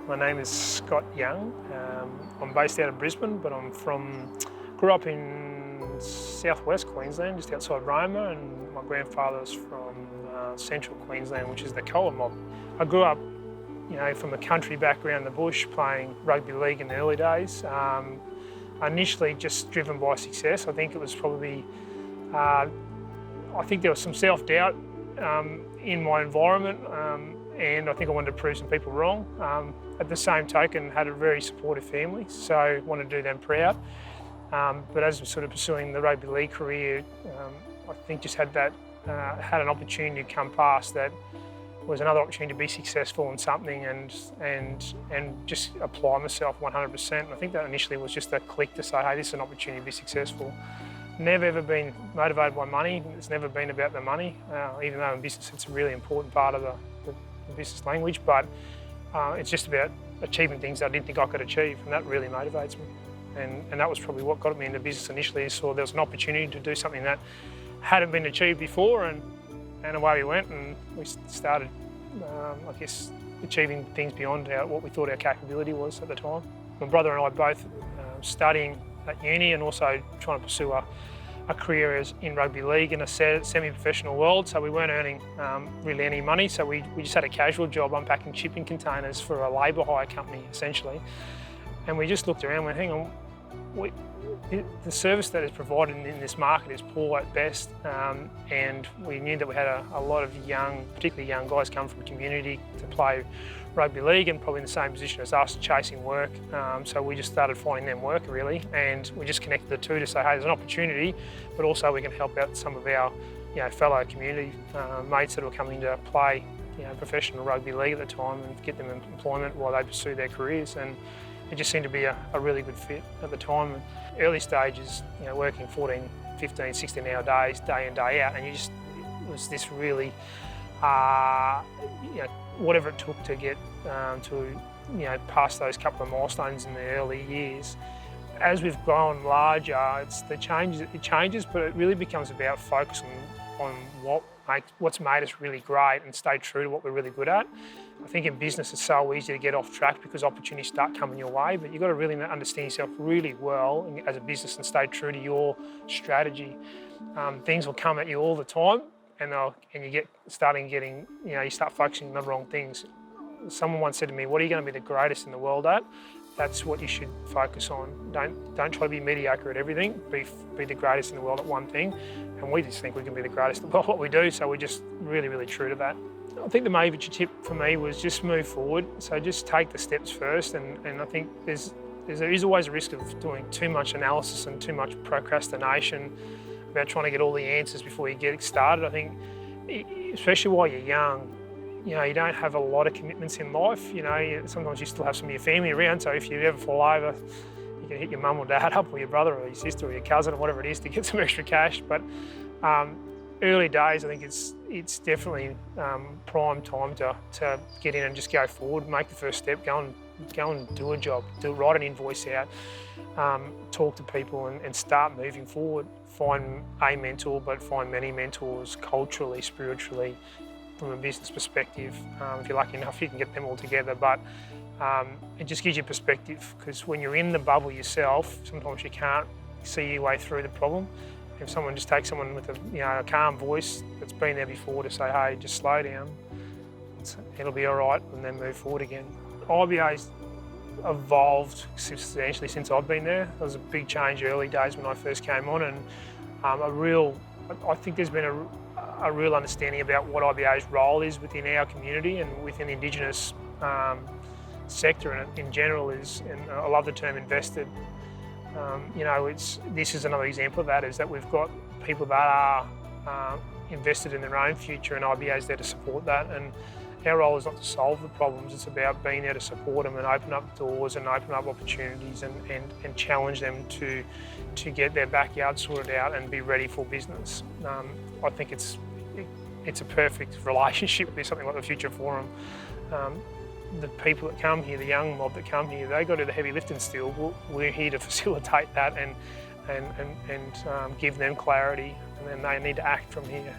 My name is Scott Young. I'm based out of Brisbane, but grew up in southwest Queensland, just outside Roma, and my grandfather was from central Queensland, which is the Koa mob. I grew up, from a country background, the bush, playing rugby league in the early days. Initially just driven by success. I think it was probably, I think there was some self-doubt in my environment, and I think I wanted to prove some people wrong. At the same token, had a very supportive family, so wanted to do them proud. But as we're sort of pursuing the rugby league career, I think just had an opportunity to come past that was another opportunity to be successful in something and just apply myself 100%. I think that initially was just a click to say, hey, this is an opportunity to be successful. Never ever been motivated by money. It's never been about the money, even though in business it's a really important part of the business language, but it's just about achieving things that I didn't think I could achieve, and that really motivates me. And that was probably what got me into business initially. So there was an opportunity to do something that hadn't been achieved before, and away we went, and we started, achieving things beyond what we thought our capability was at the time. My brother and I both studying at uni and also trying to pursue a career in rugby league in a semi-professional world, so we weren't earning really any money, so we just had a casual job unpacking shipping containers for a labour hire company, essentially. And we just looked around and went, hang on, the service that is provided in this market is poor at best, and we knew that we had a lot of particularly young guys come from community to play rugby league and probably in the same position as us, chasing work. So we just started finding them work really, and we just connected the two to say, hey, there's an opportunity, but also we can help out some of our fellow community mates that were coming to play professional rugby league at the time and get them employment while they pursue their careers. And it just seemed to be a really good fit at the time. Early stages, working 14, 15, 16-hour days, day in, day out, and it was this really, whatever it took to get past those couple of milestones in the early years. As we've grown larger, it changes, but it really becomes about focus on what's made us really great and stay true to what we're really good at. I think in business it's so easy to get off track because opportunities start coming your way, but you've got to really understand yourself really well as a business and stay true to your strategy. Things will come at you all the time, and you start focusing on the wrong things. Someone once said to me, what are you going to be the greatest in the world at? That's what you should focus on. Don't try to be mediocre at everything, be the greatest in the world at one thing. And we just think we can be the greatest at what we do, so we're just really, really true to that. I think the major tip for me was just move forward. So just take the steps first, and I think there is always a risk of doing too much analysis and too much procrastination about trying to get all the answers before you get started. I think, especially while you're young, you don't have a lot of commitments in life. Sometimes you still have some of your family around, so if you ever fall over, you can hit your mum or dad up, or your brother or your sister or your cousin or whatever it is to get some extra cash. But early days, I think it's definitely prime time to get in and just go forward, make the first step, go and do a job, write an invoice out, talk to people and start moving forward. Find a mentor, but find many mentors culturally, spiritually, from a business perspective. If you're lucky enough, you can get them all together, but it just gives you perspective, because when you're in the bubble yourself, sometimes you can't see your way through the problem. If someone just takes someone with a calm voice that's been there before to say, hey, just slow down, it'll be all right, and then move forward again. IBA's evolved substantially since I've been there. There was a big change early days when I first came on, and I think there's been a real understanding about what IBA's role is within our community and within the Indigenous sector, and in general and I love the term invested. This is another example of that, is that we've got people that are invested in their own future, and IBA is there to support that. And our role is not to solve the problems, it's about being there to support them and open up doors and open up opportunities and challenge them to get their backyard sorted out and be ready for business. I think it's a perfect relationship with something like the Future Forum. The people that come here, the young mob that come here, they got to do the heavy lifting still. We're here to facilitate that and give them clarity, and then they need to act from here.